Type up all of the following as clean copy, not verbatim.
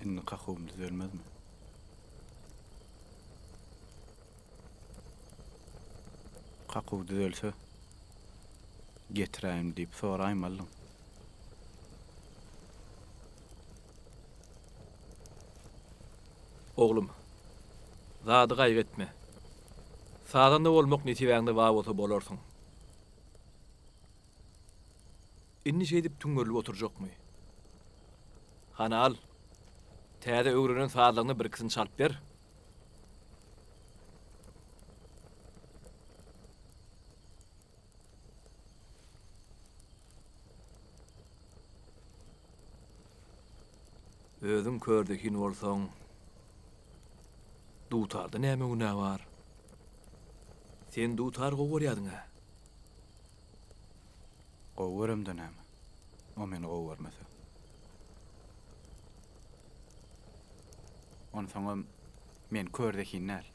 İnni kakawym düzelmezmi? Kakaw düzelse getiräýim diýip soraýym aldyň. Oglum, zady gaýretme. Saganda bolmak netiwäňde wag bolsa bolarsyň. Inni şeýdip tüňgörlüp oturjakmy? Hana al. Täze öwrenen sağlagyny bir kisini çalyp ber. Özüň kördekin bolsaň, dutarda näme günä bar? Sen dutar gowurýadyň ha? Gowurym-da näme? O meni gowurmasa. Onu soňam men kördekin näl?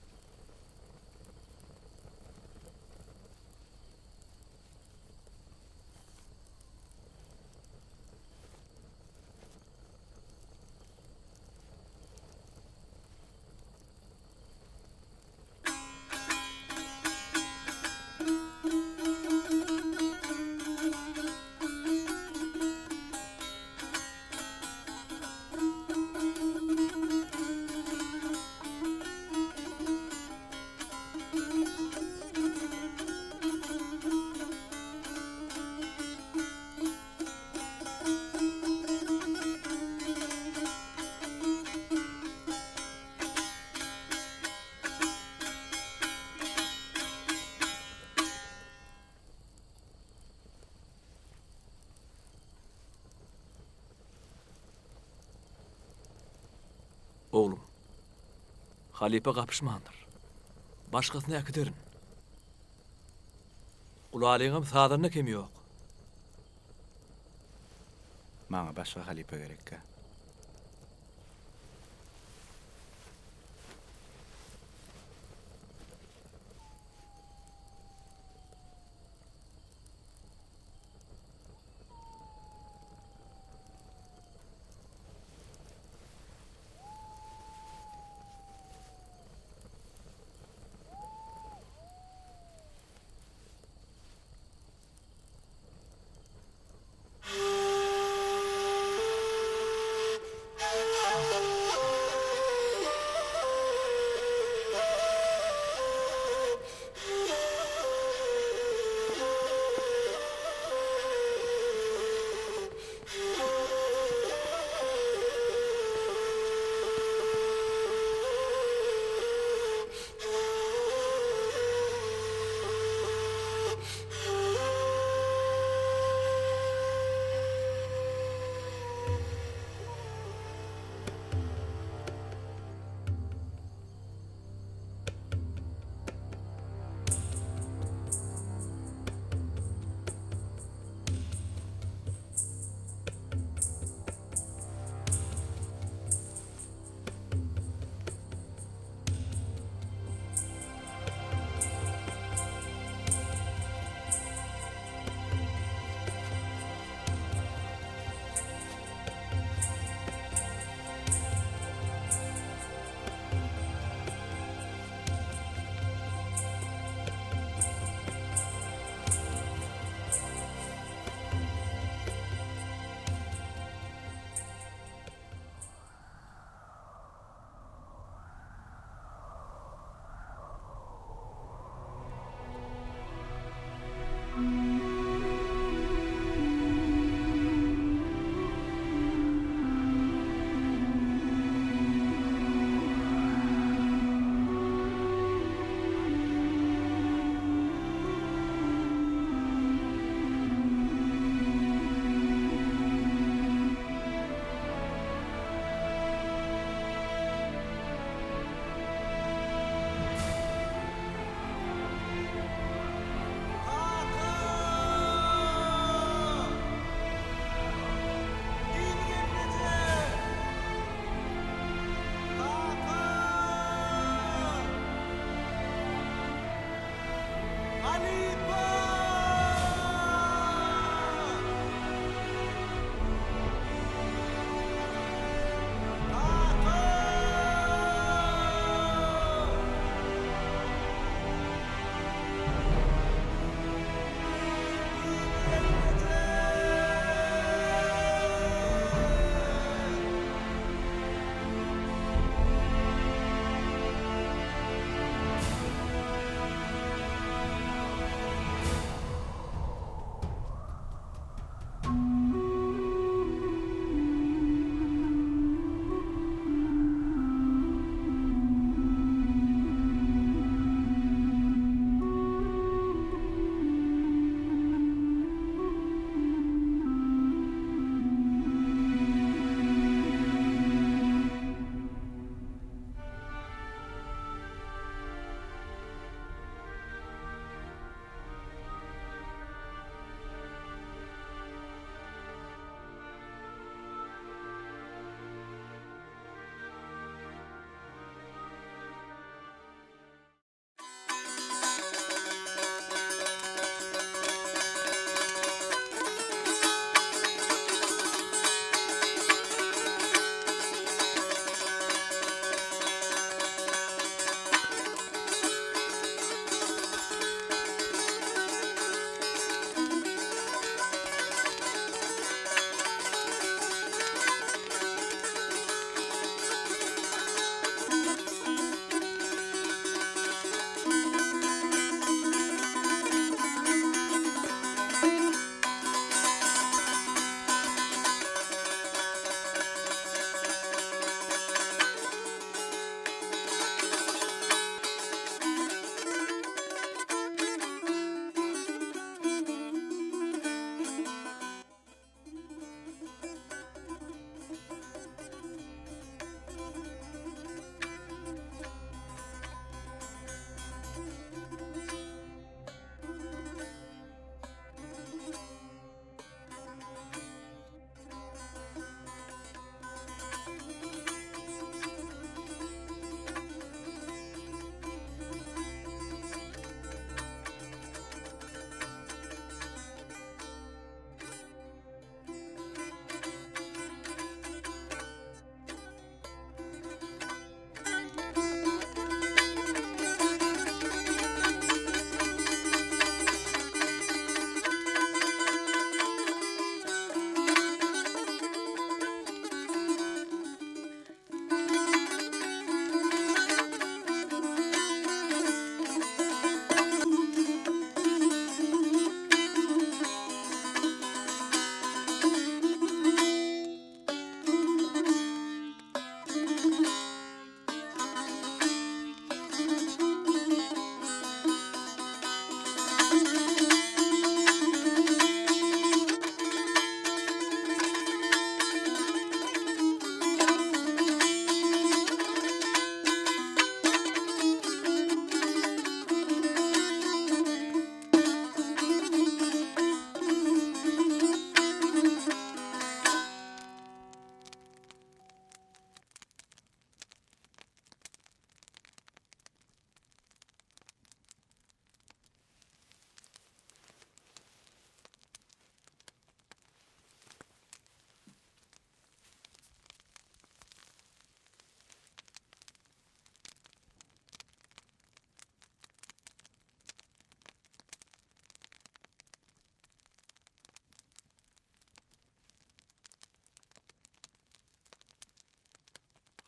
Oglum, halipe gapyşmandyr. Başgasyny äkiderin. Ulalyňam sadaryna kem ýok. Maňa başga halipe gerekkä.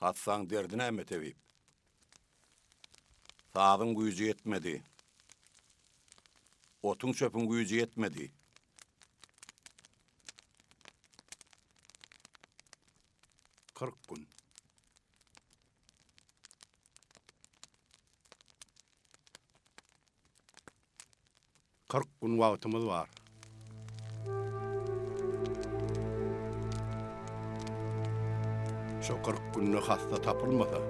Hatsan derdine emme tebip. Sağın gücü yetmedi. Otun çöpün gücü yetmedi. Kırk gün. Kırk gün vaktimiz var. Şu 40 günlü hasta tapılmasa,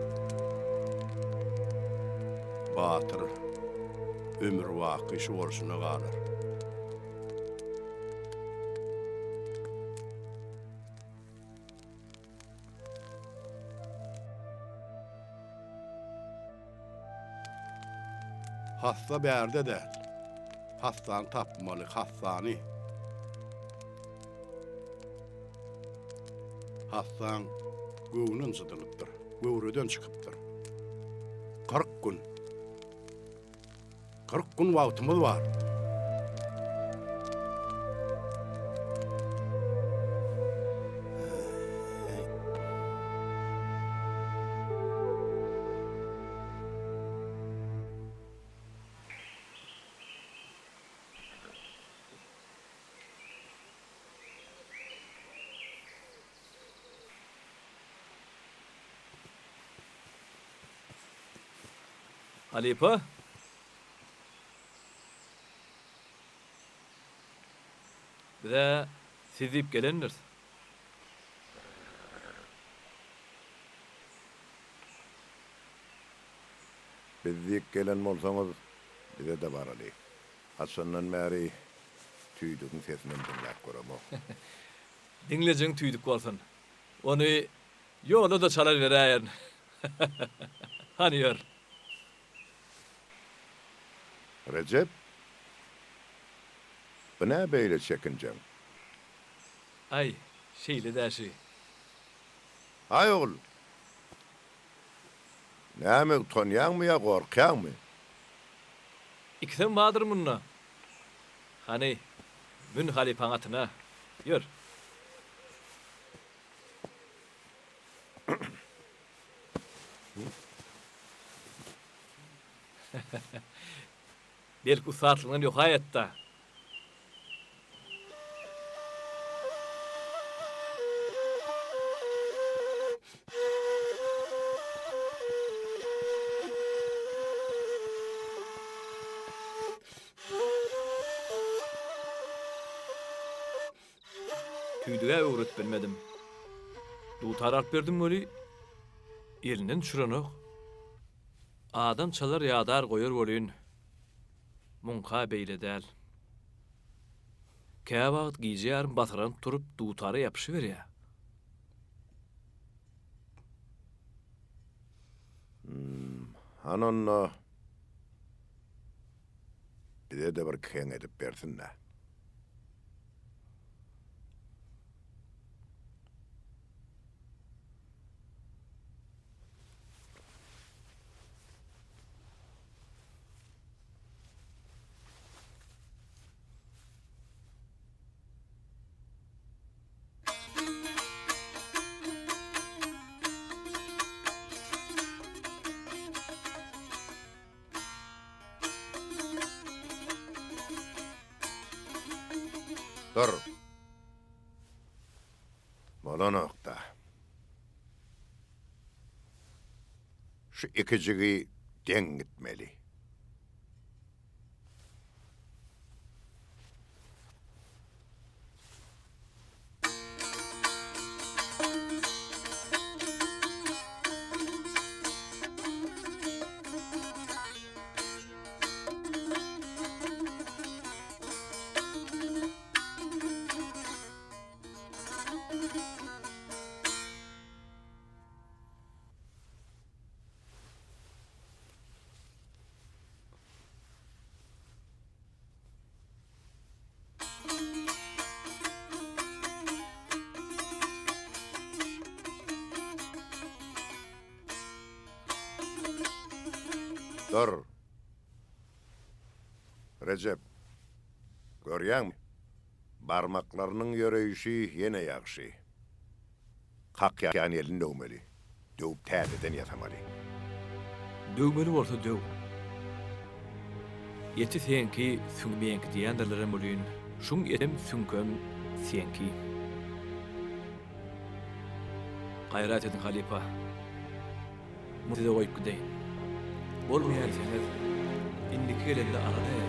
batır, ömür vakı şu orsuna kalır. Hasta berde değil, hastan tapmalı, hastani. Hastan göğünün sıdılıptır, göğrüden çıkıptır. 40 gün. 40 gün vaktimiz var. Halipa. Bir de siz deyip gelenler. Biz deyip gelen bolsaňyz bize de barali. Hasandan bäri tüýdüň sesini dinläp göremok. Dinleyeceğin tüydük olsun. Onu yola da çalar verəyin. Hani yer. Recep, bu ne beýle çekinjem? Ay, şeyle dersi. Ay oğul, näme utanýanmy ya gorkýanmy? İkisen badır munna. Hani, mün halipan atına. Yer. Belki usatlığın yok hayatta. Tüydüğe öğret bilmedim. Dutar alp verdim böyle. Elinden çürenok. Adam çalar yağdar koyar bolýyn. Munka beýle däl. Käwagt giýjer batyran turup dutara ýapyşyberýär. Hanonno bize de bir keň edip bersinler. Dur. Mola nokta. Şu ikicigi den gitmeli. Dur. Recep. Görýäňmi? Barmaklarynyň ýöreýişi ýene ýagşy. Kakýan elinde ömeli. dövüp täzeden ýasamaly. Döwmeli bolsa döw. Yeti senki süňmeýänki diýenlerlerim bolýan. Şuň etem süňkem senki. Gaýrat edin halipa. Mutyda goýup gideýin. Bolmaýarsanız indiki gelende arada.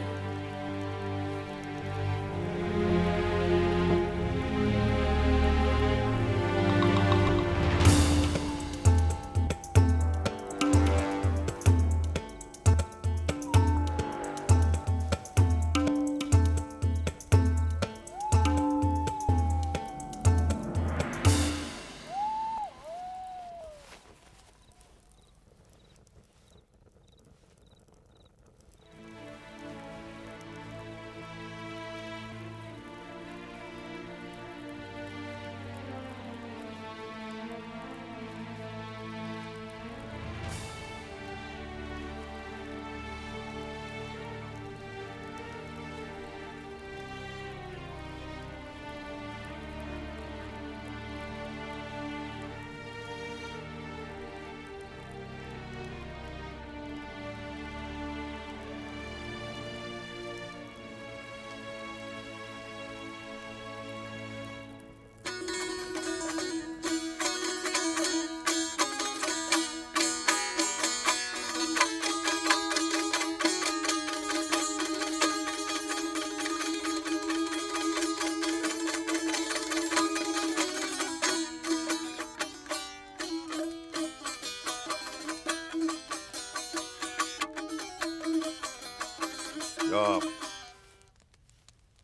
Yok.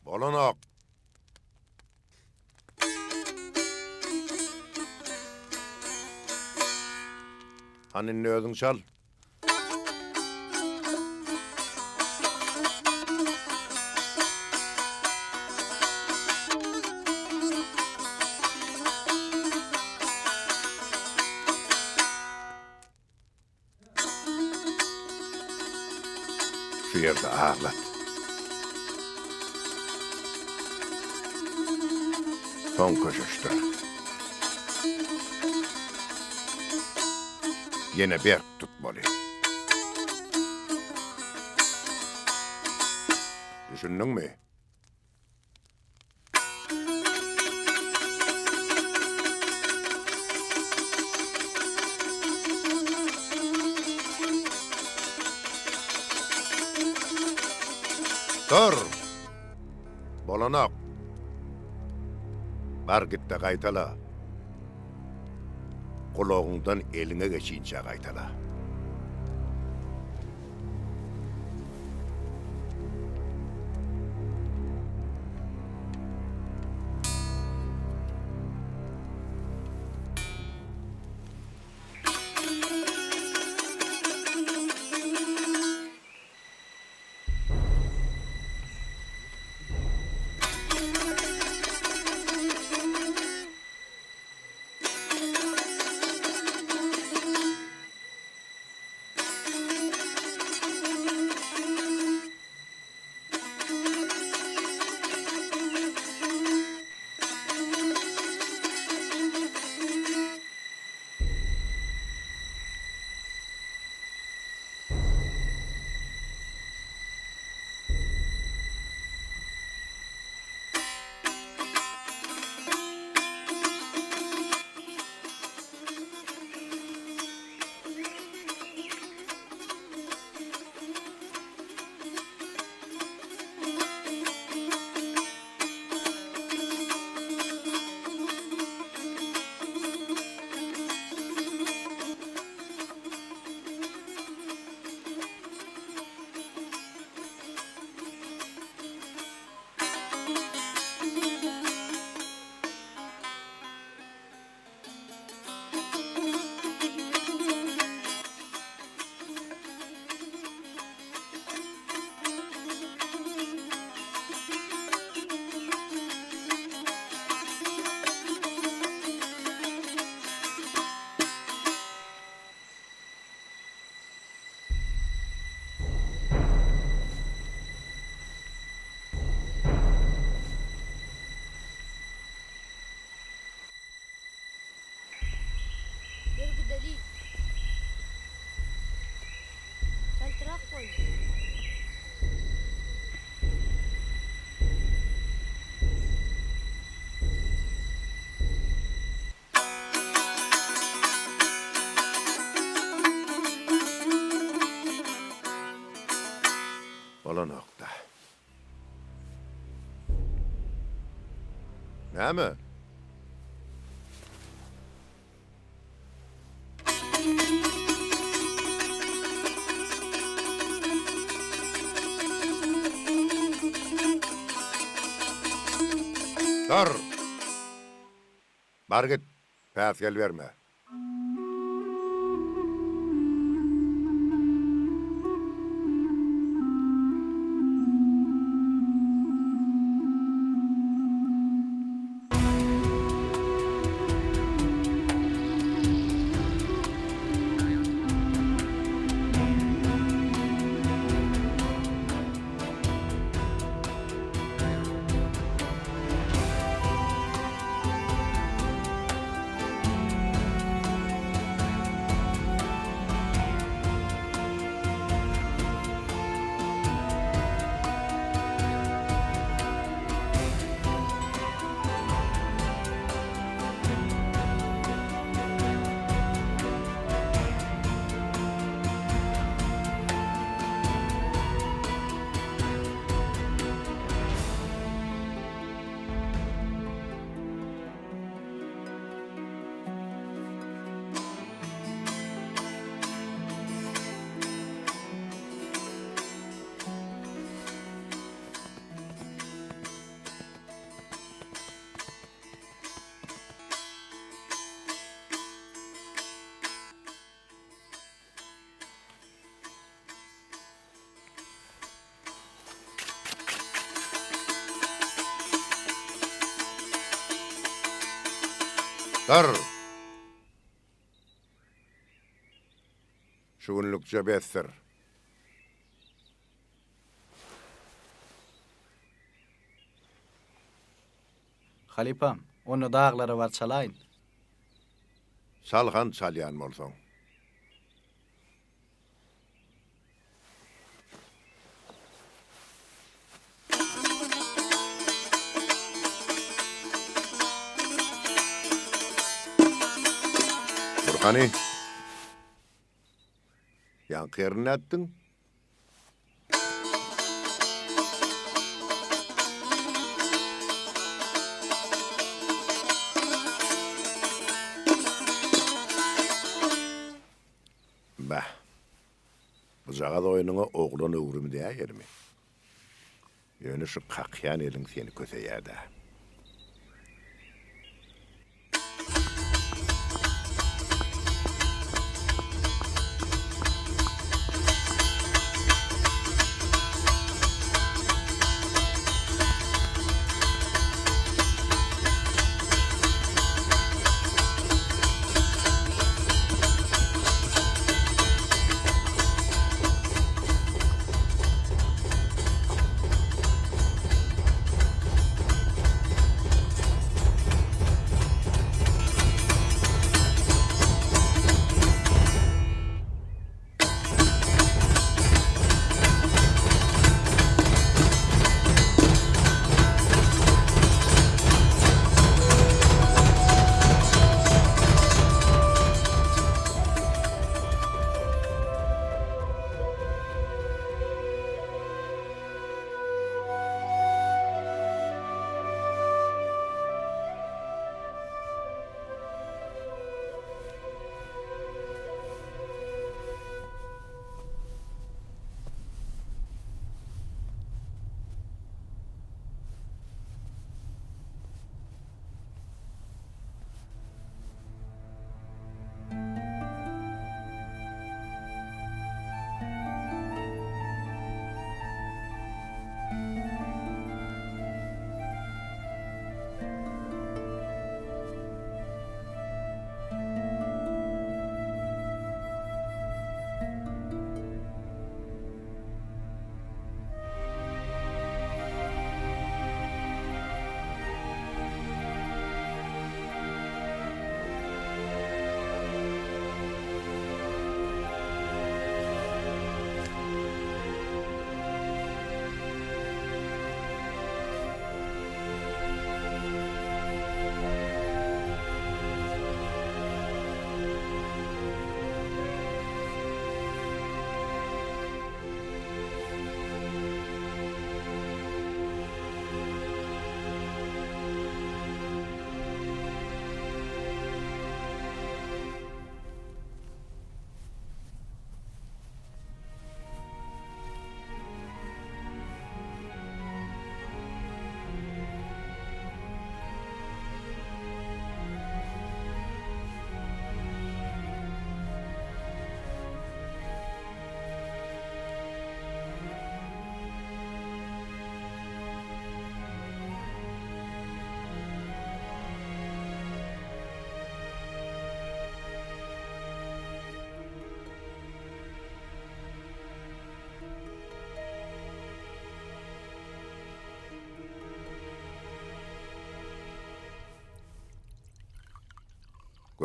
Bolanok. Haninni özüň çal. Şu yerde ağırlat. Son köşeşte. Yine berk tutmalı. Düşündün mü? Dur! Bolanok! Bar git de gaýtala. Kulağından eline geçince gaýtala. geldi. Çaltırak koydu. Ola nokta. Näme? Dur. Bar git. Päs gel verme. Dur. Şu günlükçe bestir. Halipam, onu dağlara var çalayın. Salhan salyan bolsoň. Burhani. Yankı yerine attın. Bah. Buzağa da oyununa oğlan öwrüm diýär mi? Ýöne şu kakyan elin seni köseýärdi.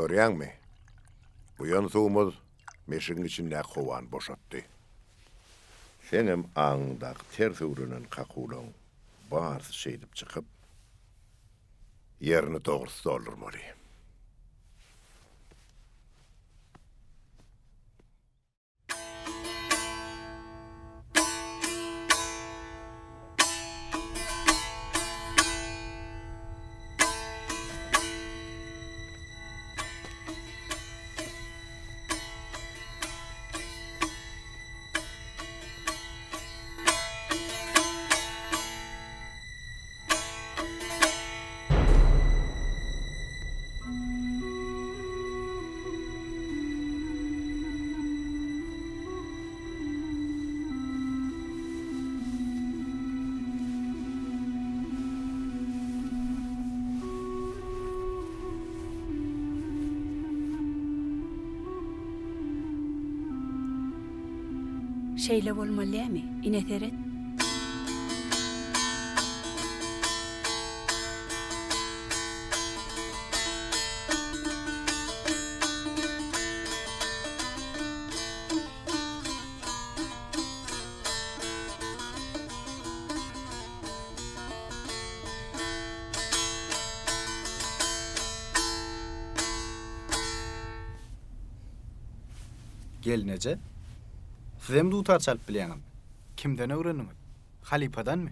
Görýäň mi? Buýan suwumuz meşiň içinde kowan boşatdy. Senem aňdak ters öwrenen kakulan bars şeýdip çykyp yerini dogry doldurmaly. Şeýle bolmalymy? Ineteret. Gelinece. Sizem dutar çalıp bilýäňim. Kimden öwreniňiz? Halipadan mı?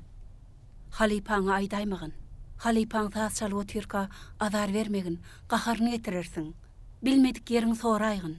Halipaňa aýdaýmagyn. Halipaň tas çalyp otyrka azar bermegin, gaharyny getirirsiň. Bilmedik ýeriň soraýgyn.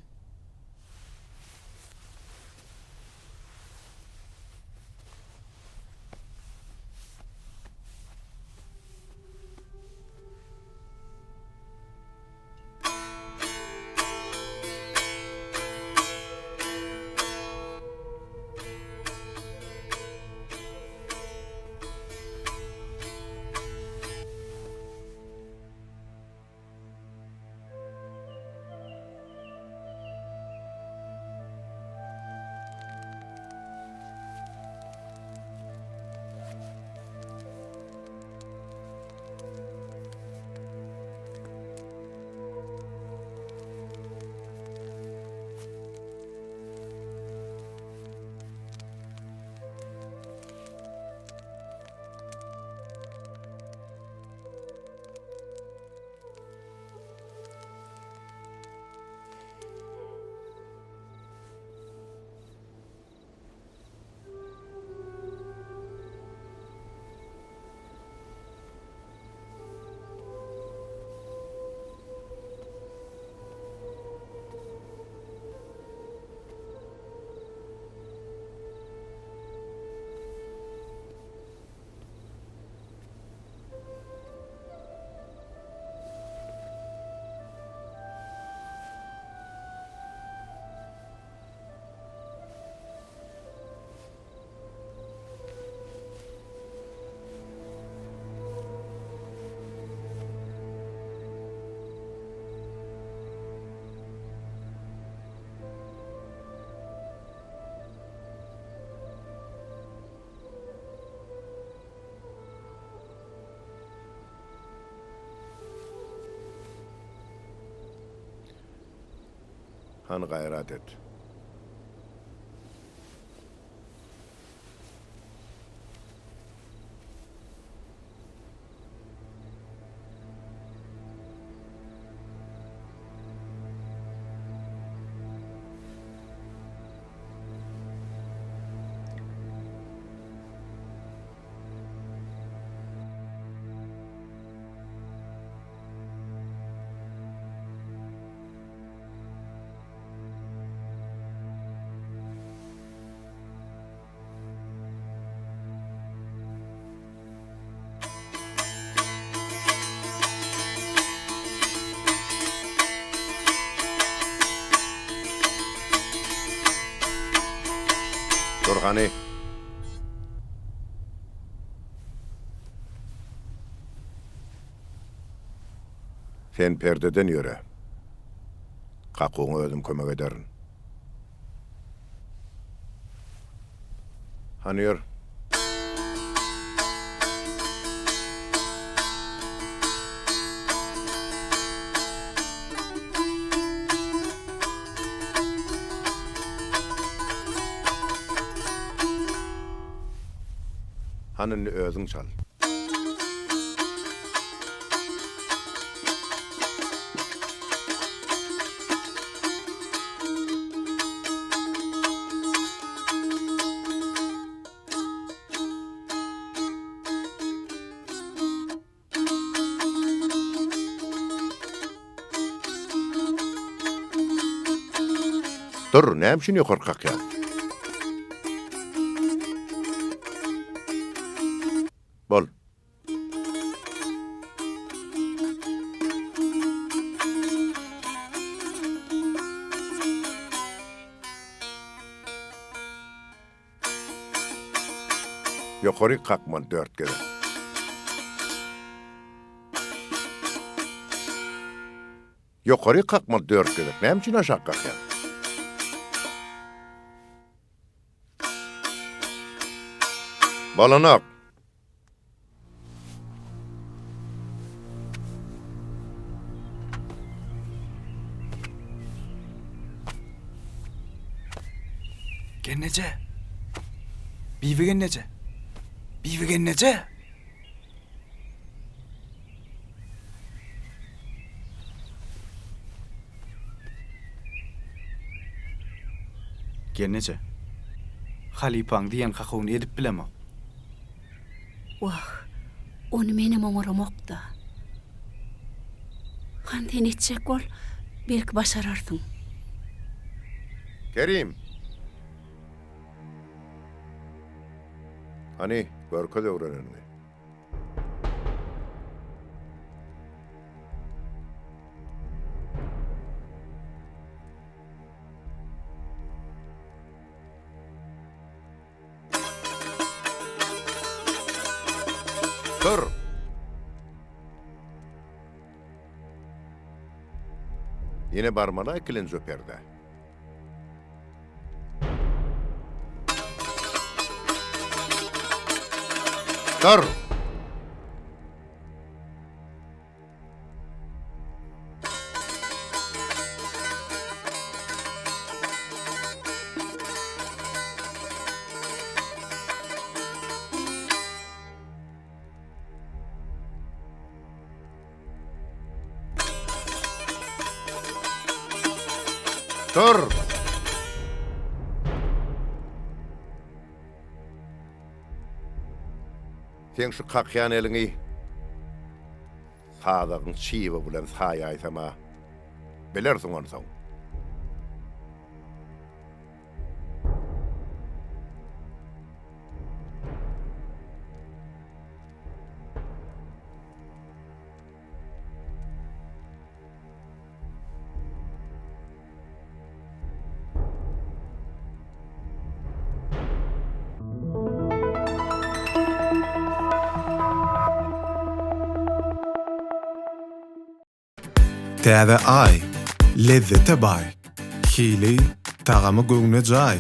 Han gayret et. Dorhani. Sen perdeden yöre. Kakuğunu özüm kömek ederin. Hani yor? Hanını özüň çal. Dur, näme şunu korkak ya? Bol. Yukarı kalkman 4 kere. Yukarı kalkman 4 kere. Näme için aşağı kalk ya? Balanak. Gennece. Bivi gennece. Bivi gennece. Gennece. Halipaň diýen hakawyny edip bilemem. Wah, onu menem oňoramokda. Kanten etjek bol, belki başararsyň. Kerim. Hani görke de öğrenenmi? Dur. Yine barmana ikilin zöperde. Dur. Dur. Sen şu kakyan elini sağdağın çiğve bulan sağa aysama belersin onu son. Täze ay, lezzete bay. Hili, tagamy göňüne jay.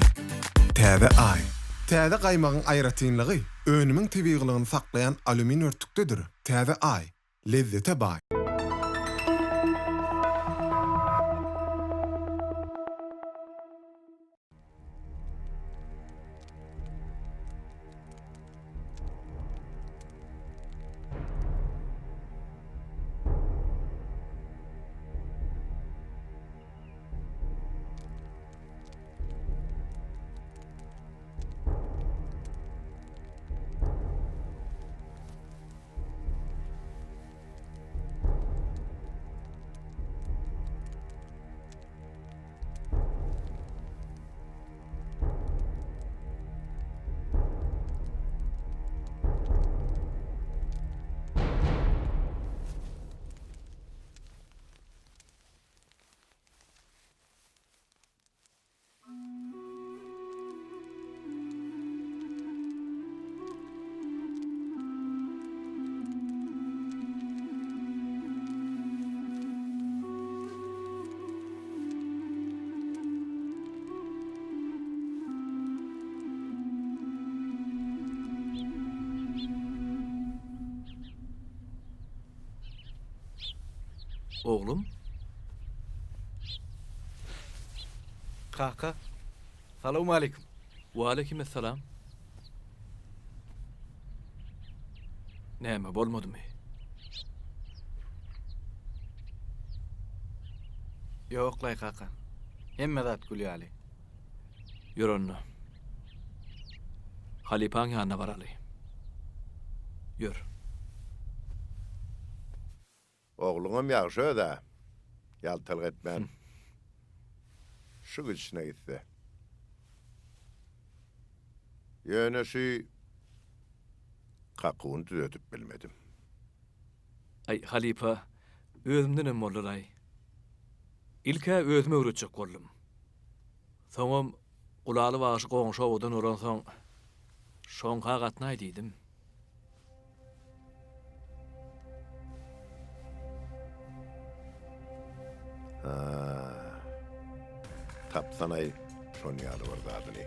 Täze ay. Täze gaýmagyň aýratynlygy, önümiň tebigligyny saklayan alümin örtükdedir. Täze ay, lezzete bay. Oğlum, Kaka. Salamu aleyküm. ve aleykümselam. Näme bolmadymy? Yok lay kaka. Hemme zat gülýäli. Ýörenni. Halipaň ýanyna baraly. Ýör. Oğlunum ýagşy da. Ýaltalyk etmän. Şu içine gitdi. Ýöneşi kakuny düzedip bilmedim. Ay halipa, özümden em bolýar. İlkä özüme öwretjek boldum. Soňam gulaly bagy goňşa odan örensoň şoňa gatnay diýdim. Tapsanay şonu ýaly bir zadyny.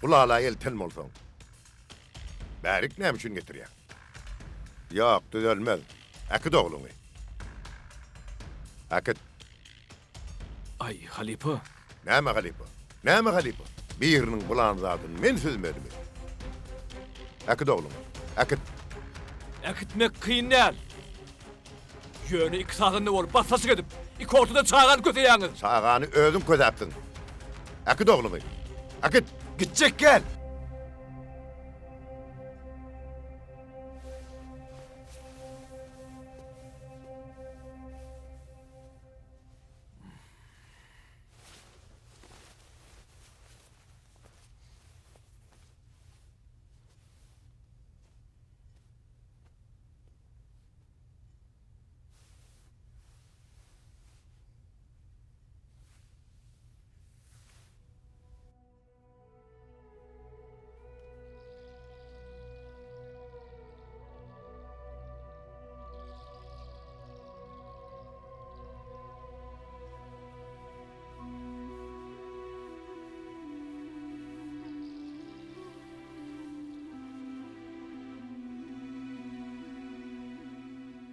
Gulala elten bolsaň. Bärik näme üçin getirýär? Ýok, düzelmez. Akyd ogluňy. Akyd. Ay halipa, Näme galipa? Näme galipa? Biriniň bulan zadyny men süzmedim. Akyd ogluňy. Akyd. äkitmek kyn däl. Ýöne iki sagyndy bolup basasy edip, iki ortada çağan köteýäňiz. Sagany özüň közäpdiň. Akyd ogluňy. Akyd. Gitjek gel.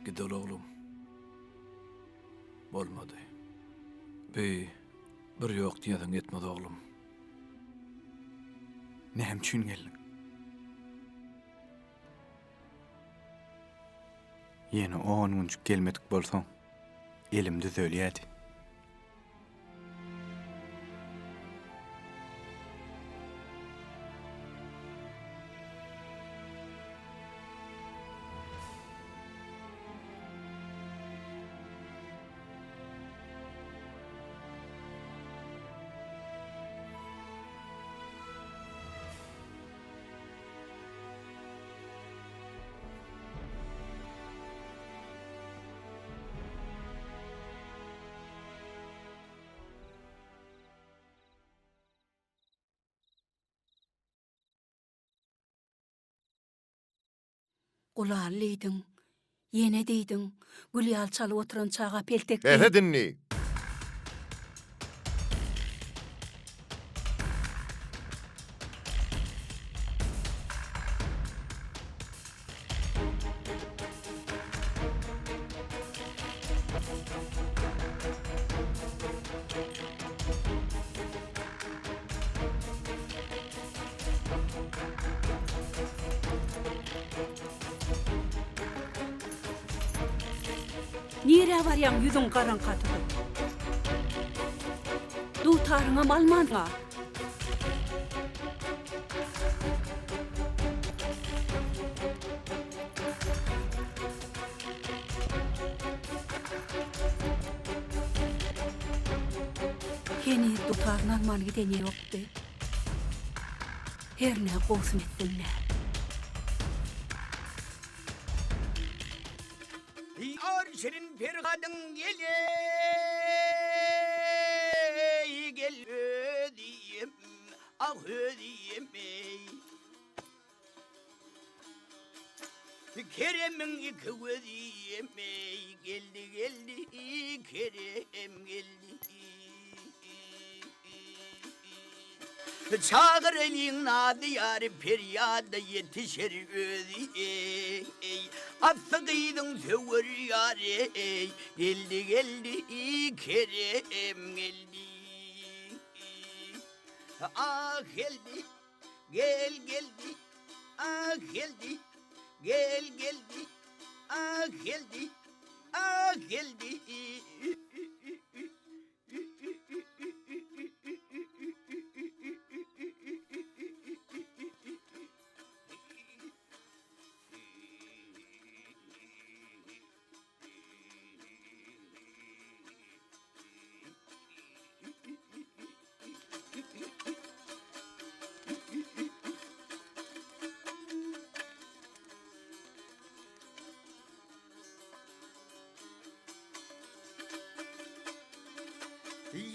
Gidel oğlum. Bolmady. Bir ýok diýeň etmedi oğlum. Näme üçin geldin? Ýene 10 günçük gelmedik bolsaň, elim düzelýärdi. Gulallydyň, ýene diýdiň, gülýal çalyp oturan çağa peltek. Ere dinni. Nire barýan ýüzüň garan katydy. Dutaryňa malmanyňa. Keni dutaryň almany giden ýokdy. Herne gowsum etdiňler. Senin Ferhat'ın gele gel ödeyim ah ödeyim Kerem'in iki ödeyim geldi Kerem geldi Çağır elin adı yarı feryada yetişer ödeyim Aslıydın söver yâre geldi Kerem geldi Ah geldi gel geldi, ah geldi, gel geldi, ah geldi, ah geldi.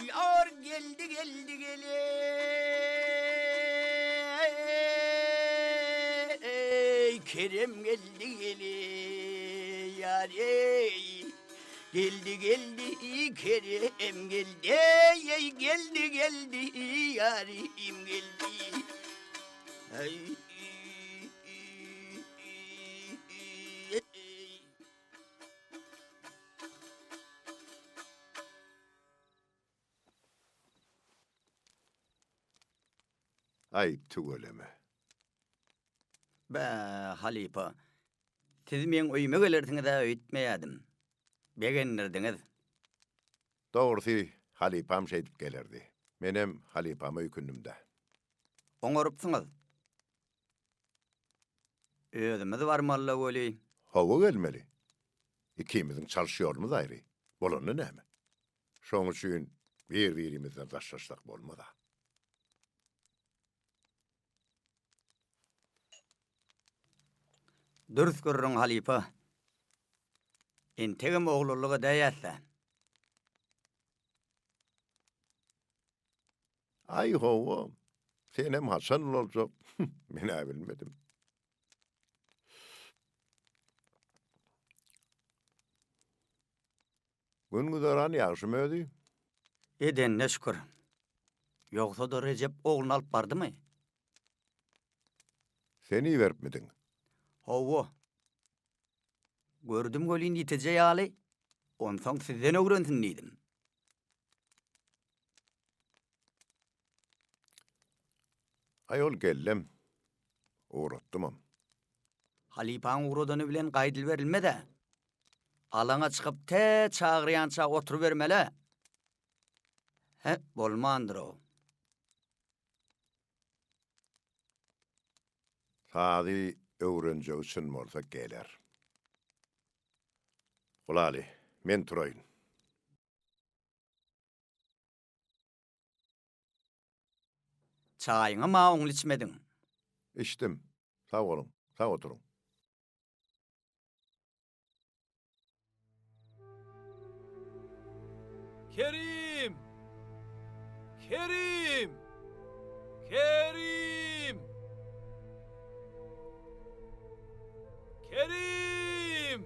Yar geldi geldi gele. Ey Kerem geldi gele. Yar ey. Geldi geldi Kerem geldi. Ey geldi geldi yarim geldi. Ay. Ay tügöleme. Be Halipa. Siz men öýme gelersiňiz de öýtmeýädim. Begenlerdiňiz. Doğrusu halipam şeydip gelirdi. Menem halipam öykünnümde. Oňarypsyňyz. Özümiz barmalla göli. Hava gelmeli. İkimizin çalışýormyz aýry. Bolany näme? Şoň üçin bir-birimizden daşlaşsak bolmada. Dürüst görüň Halipa. Entegim oğluluğa däýätse. Ay hova. Senem Hasan boljak. Men bilmedim. Gün güzaran ýagşymy ödi? Eden neşkur. Yoksa da Recep oğlunu alıp bardı mı? Seni veripmidin? Hova. Gördüm golün yitece ýaly. Onsoň sizden öwrensin diýdim. Ayol gellem. Uğrattımam. Halipaň uğradany bilen gaýdyl berilmede. Alaňa çykyp te çagyrýança oturup bermele. He, bolmandyr o. Sady öwrenje üçin bolsa geler. Ulali, men turaýyn. Çaýyňy ma oňly içmediň. İçdim. Sağ olun. Sağ oturun. Kerim! Kerim! Kerim! Kerim!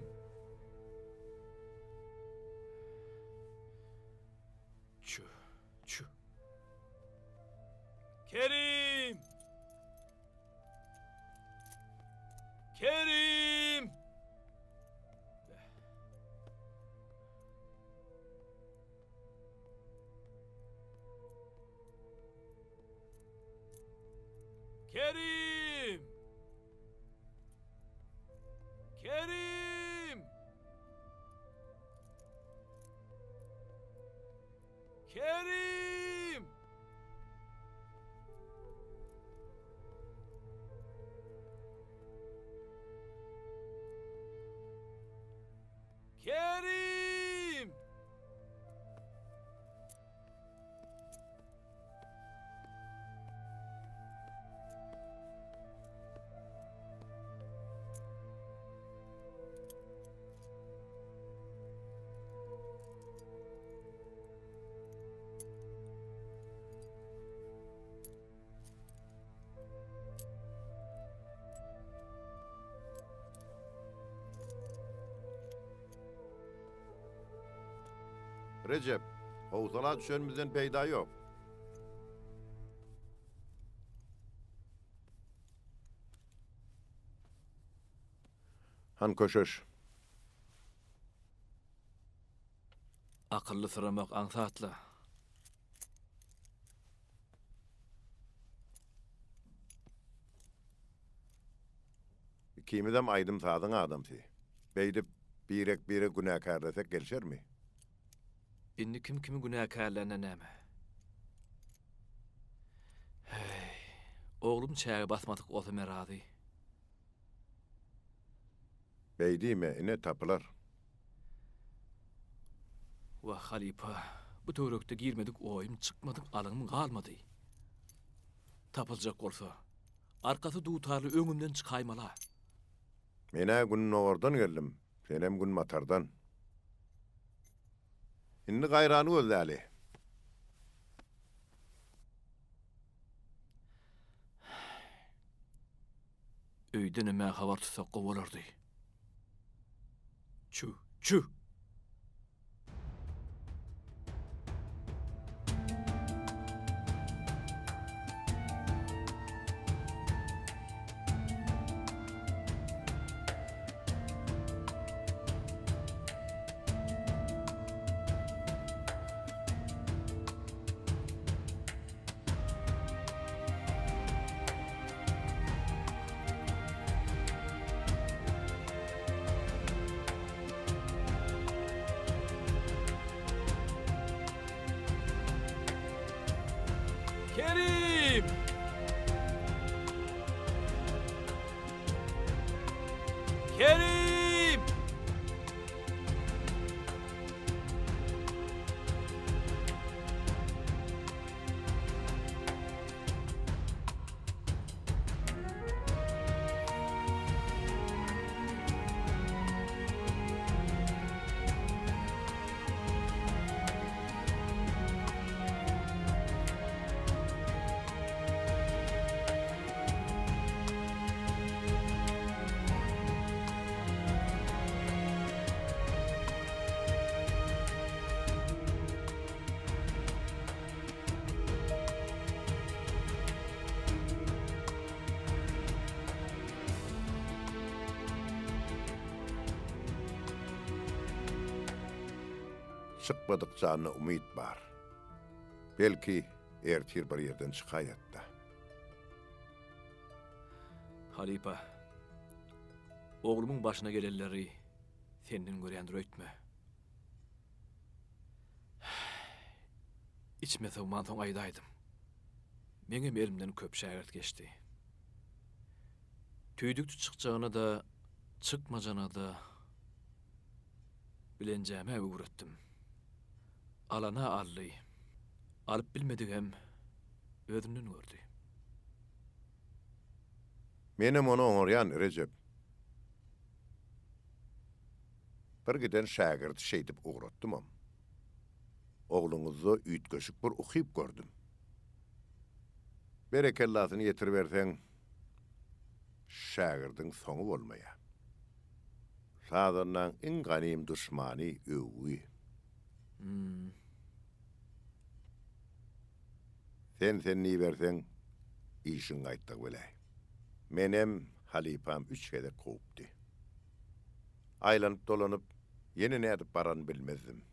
Çü, çü. Kerim! Kerim! Kerim! Kerim! Kerim! Kerim! Recep, hovuzala düşenimizden peyda yok. Han koşuş. Akıllı sıramak ansatla. ikimizem aýdym sadyň adamsy. Beýdip birek günäkärlesek gelşermi? Indi kim kimi günäkärlerine näme? Hey, oğlum çäge basmadyk bolsa merady. Beýdime ine tapylar. Wa halipa, bu törekde girmedik oýum çykmadyk alyňym galmady. Tapyljak bolsa, arkasy dutarly öňümden çykaýmala. Mene gün nogordan geldim. Senem gün matardan. Indi gayrany gözläli. Öýde näme habar tutsak bolardy. Çü. Kerim! Kerim! Çıkmadık canına umit bar. Belki ertir bir yerden çıkayatta. Halipa, oğlumun başına gelenleri senden görendir öýtme. İçme sığman soň aýdaýdym. Meňem elimden köp şägert geçti. Tüýdükdi çykjagyna da, çykmajana da bilenjäme öwretdim. Alana ally. Alyp bilmedigem özünden gördü. Menem onu oňarýan Recep. Bir giden şägirdi şeýdip uğrattymam. Oğluňyzy üýtgeşik bir ukyp gördüm. Berekellasyny ýetirberseň şägirdiň soňu bolmaýa. Sadandan iň ganym düşmany öwü. Sen ni bersen işin gaýtdyk belä. Menem halipam 3 kere kopdy. Aýlanyp dolanyp ýene näde baran bilmezdim.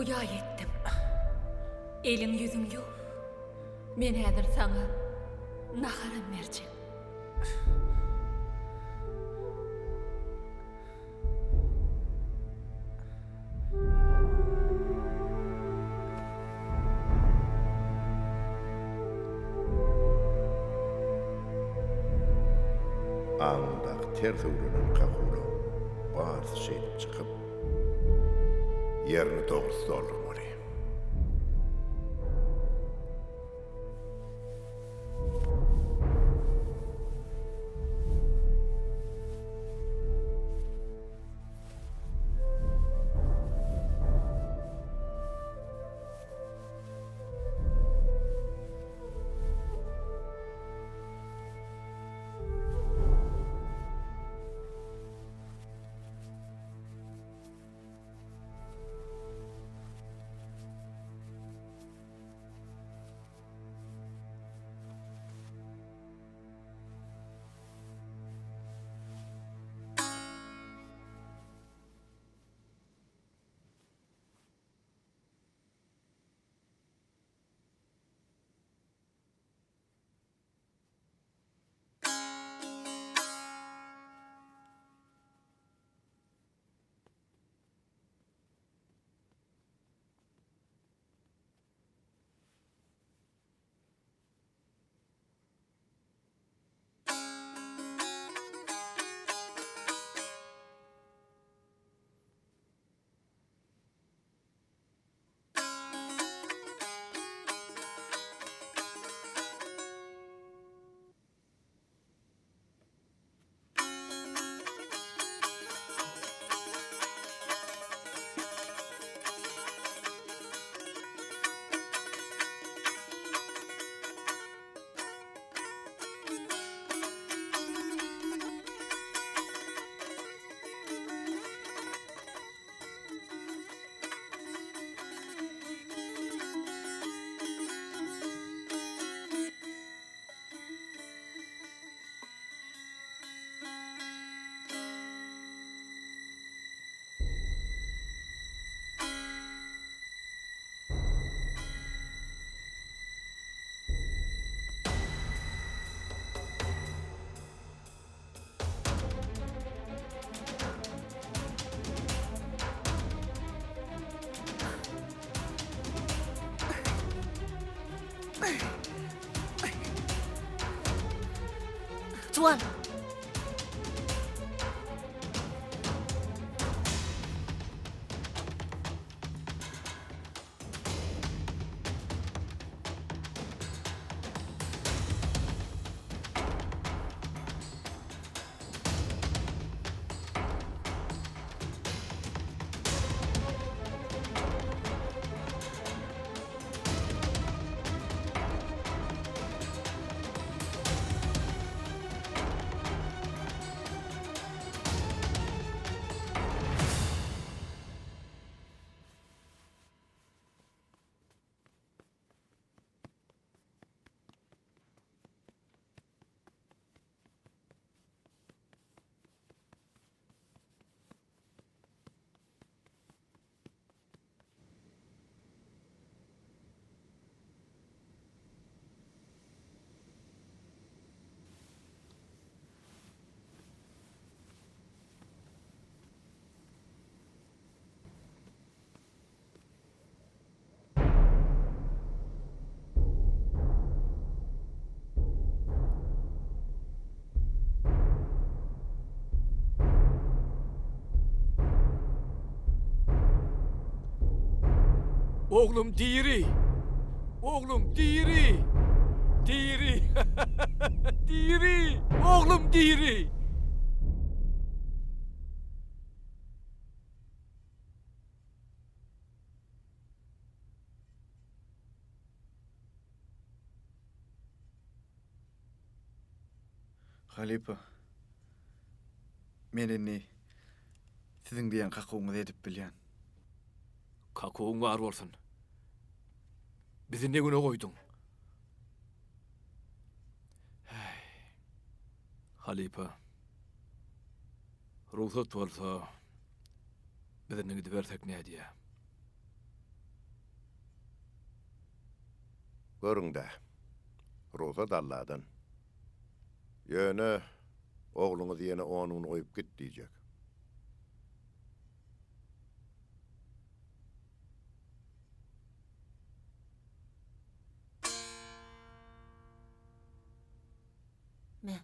uya etdim. Elin yüzün yok. Men häzir sana naharam berjek. Ağındağı ter töwrenen kakulu baz şeýip çykyp yerini dogry doldurmaly. Tuan. Oğlum diri. Oğlum diri. Diri. Diri. Oğlum diri. Halipa. Menini sizin diýen kakuňyzy edip bilýän. Kakuğun var olsun. Bizi ne güne koydun? Halipa. Ruhsat olsa bizden gidiversek ne diye? Görüňde. Roza dalladan. Ýöne ogluňyz ýene onuny goýup git diýjek. Me.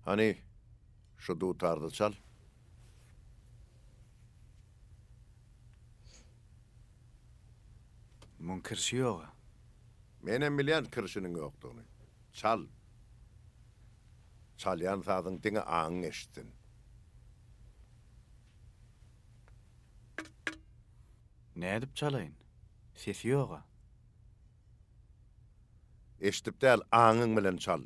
Hani şu dutardy çal. Münkirşi ýok. Menem bilýän kirşiniň ýokdugyny. Çal. Çalýan sazyň diňe aňyň eşitsin. Nädip çalaýyn? Sesi ýok. Eşitip däl aňyň bilen çal.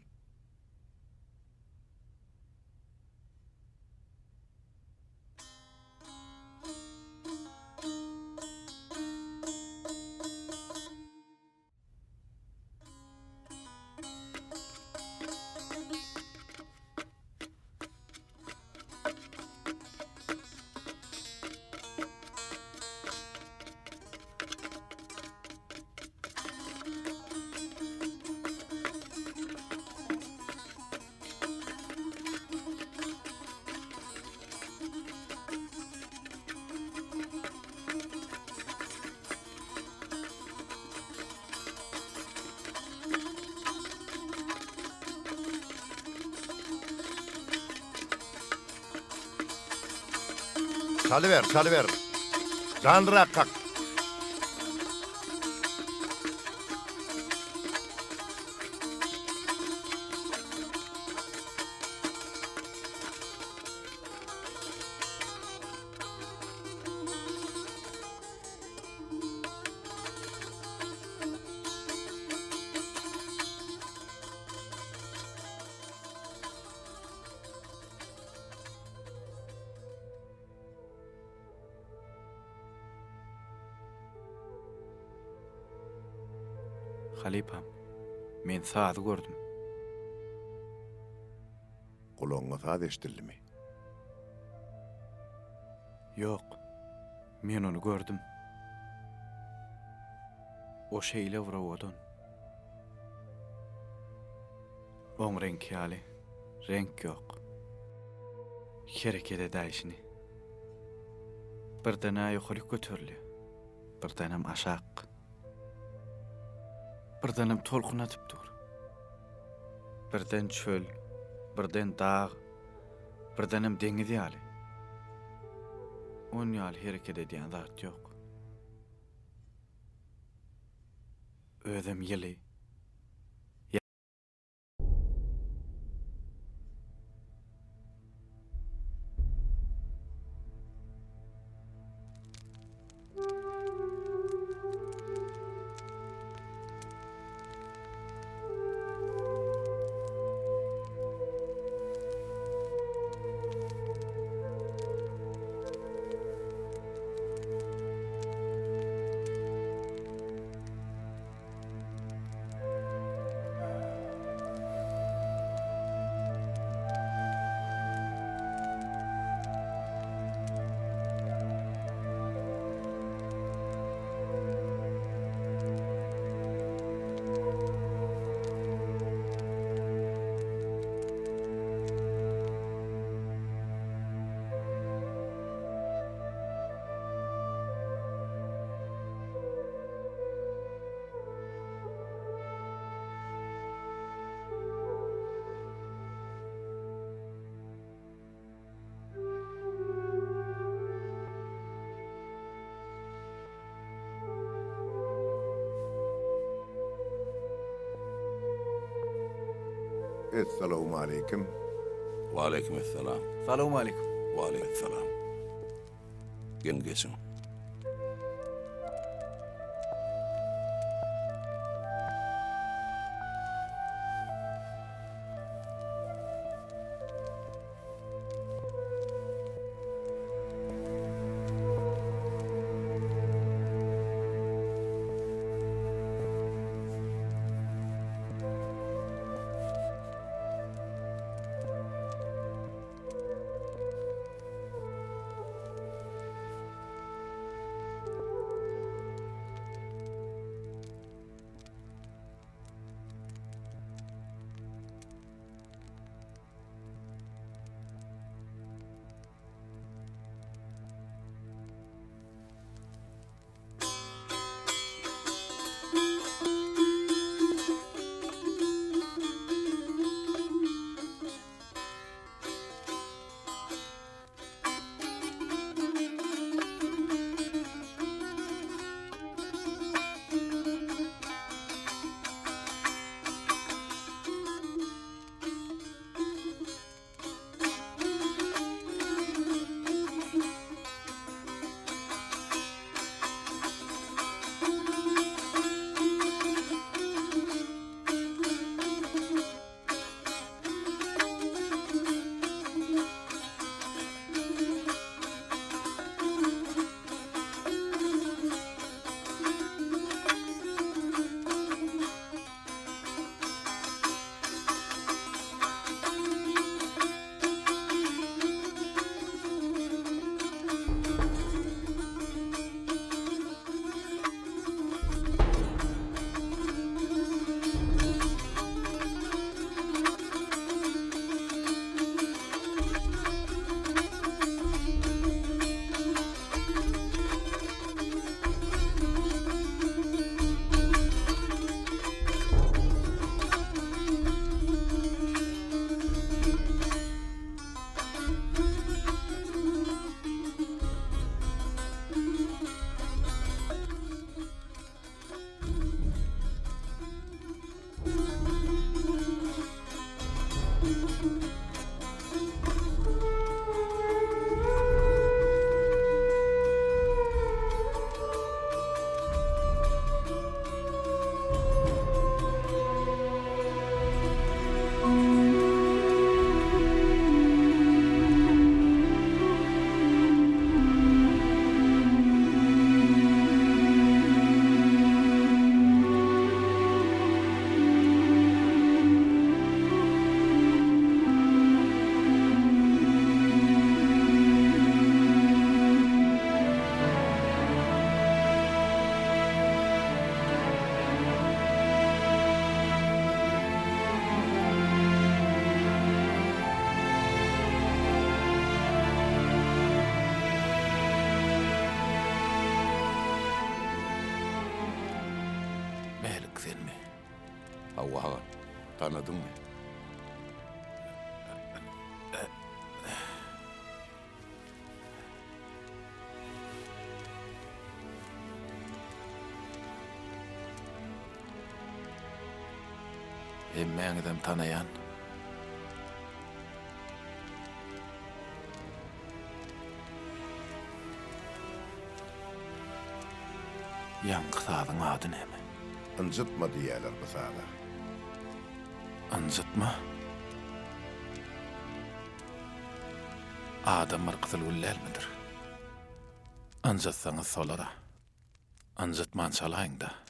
Çalıver, çalıver. Candırak kalk. Halipam, men sazy gördüm. Kulagyňa saz eşdildimi? Ýok, men onu gördüm. O şeýle wurawodan. Oň renk ýaly, renk ýok. Herekede daýşyny. Birden ýokary göterilýär, birdenem aşak. Birdenem tolkun atyp dur. Birden çöl, birden dağ, birdenem deňiz ýaly. On ýaly hereket edýän zat ýok. Özüm ýyly, Esselamu aleyküm. Wa aleykümselam. Salamu aleykum. Wa aleykümselam. Gengesin. Havva tanıdın mı? Meňizem tanayan. Yankısadyň ady näme? Anjytma diýerler bu sana. Anjytma. Adam marqysyl ullalmydyr? Anjytsaňyz solara. Anjytman çalaýyn da.